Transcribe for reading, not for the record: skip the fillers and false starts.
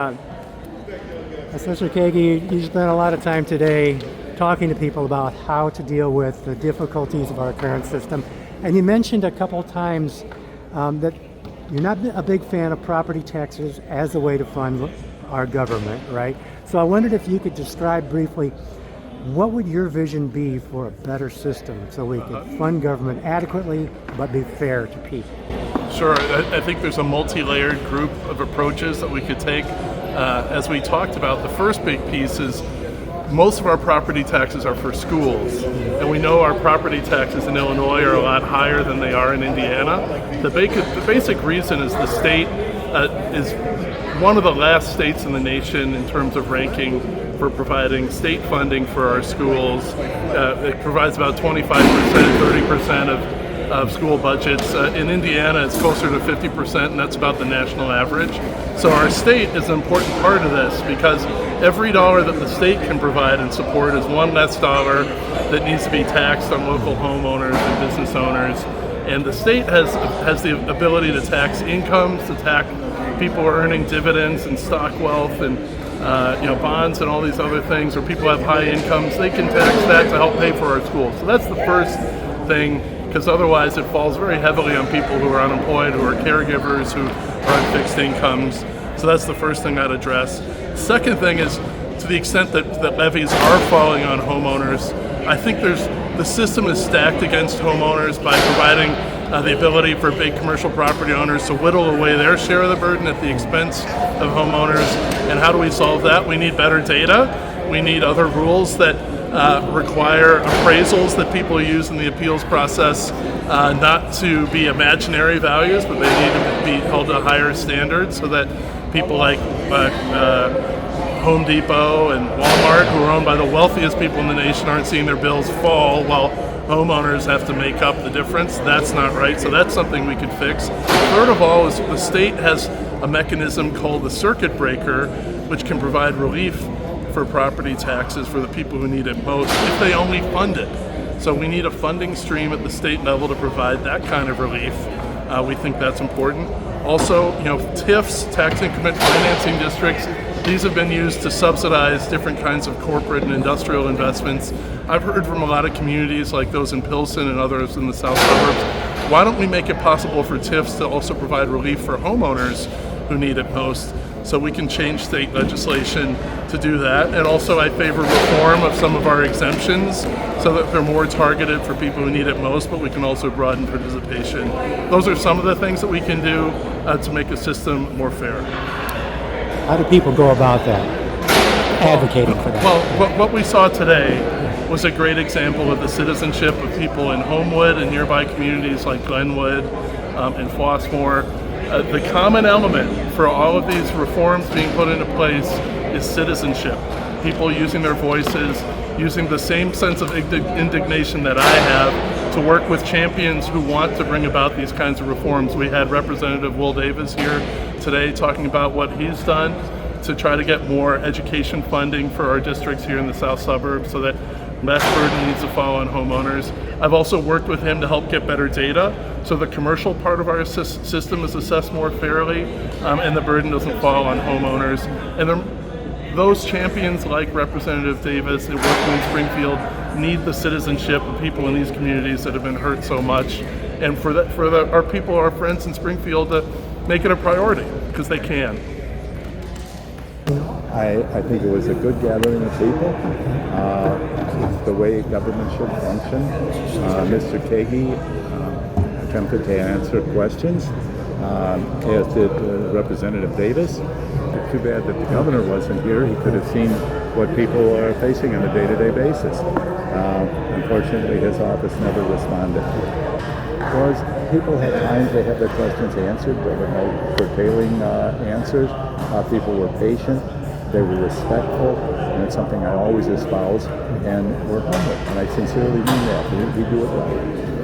Assessor Kaegi, you spent a lot of time today talking to people about how to deal with the difficulties of our current system. And you mentioned a couple times that you're not a big fan of property taxes as a way to fund our government, right? So I wondered if you could describe briefly what would your vision be for a better system so we could fund government adequately but be fair to people? Sure. I think there's a multi-layered group of approaches that we could take. As we talked about, the first big piece is most of our property taxes are for schools, and we know our property taxes in Illinois are a lot higher than they are in Indiana. The basic reason is the state is one of the last states in the nation in terms of ranking for providing state funding for our schools. It provides about 25%, 30% of school budgets. In Indiana, it's closer to 50%, and that's about the national average. So our state is an important part of this because every dollar that the state can provide and support is one less dollar that needs to be taxed on local homeowners and business owners. And the state has the ability to tax incomes, to tax people who are earning dividends and stock wealth and bonds and all these other things, or people have high incomes. They can tax that to help pay for our schools. So that's the first thing, because otherwise it falls very heavily on people who are unemployed, who are caregivers, who are on fixed incomes. So that's the first thing I'd address. Second thing is, to the extent that levies are falling on homeowners, I think the system is stacked against homeowners by providing the ability for big commercial property owners to whittle away their share of the burden at the expense of homeowners. And how do we solve that? We need better data. We need other rules that require appraisals that people use in the appeals process not to be imaginary values, but they need to be held to higher standards so that people like Home Depot and Walmart, who are owned by the wealthiest people in the nation, aren't seeing their bills fall while homeowners have to make up the difference. That's not right, so that's something we could fix. Third of all is the state has a mechanism called the circuit breaker, which can provide relief for property taxes for the people who need it most if they only fund it. So we need a funding stream at the state level to provide that kind of relief. We think that's important. Also, TIFs, tax increment financing districts, these have been used to subsidize different kinds of corporate and industrial investments. I've heard from a lot of communities like those in Pilsen and others in the south suburbs, why don't we make it possible for TIFs to also provide relief for homeowners who need it most? So we can change state legislation to do that. And also I favor reform of some of our exemptions so that they're more targeted for people who need it most, but we can also broaden participation. Those are some of the things that we can do to make the system more fair. How do people go about that, advocating for that? Well, what we saw today was a great example of the citizenship of people in Homewood and nearby communities like Glenwood and Flossmoor. The common element for all of these reforms being put into place is citizenship. People using their voices, using the same sense of indignation that I have to work with champions who want to bring about these kinds of reforms. We had Representative Will Davis here today talking about what he's done to try to get more education funding for our districts here in the south suburbs so that less burden needs to fall on homeowners. I've also worked with him to help get better data so the commercial part of our system is assessed more fairly and the burden doesn't fall on homeowners. And those champions like Representative Davis and working in Springfield need the citizenship of people in these communities that have been hurt so much. And for our people, our friends in Springfield, to make it a priority because they can. I think it was a good gathering of people. It's the way government should function. Mr. Kaegi attempted to answer questions, as did Representative Davis. It's too bad that the governor wasn't here. He could have seen what people are facing on a day-to-day basis. Unfortunately, his office never responded. Because people had time to have their questions answered. There were no curtailing answers. People were patient. They were respectful, and it's something I always espouse, and we're humble, and I sincerely mean that. We do it right.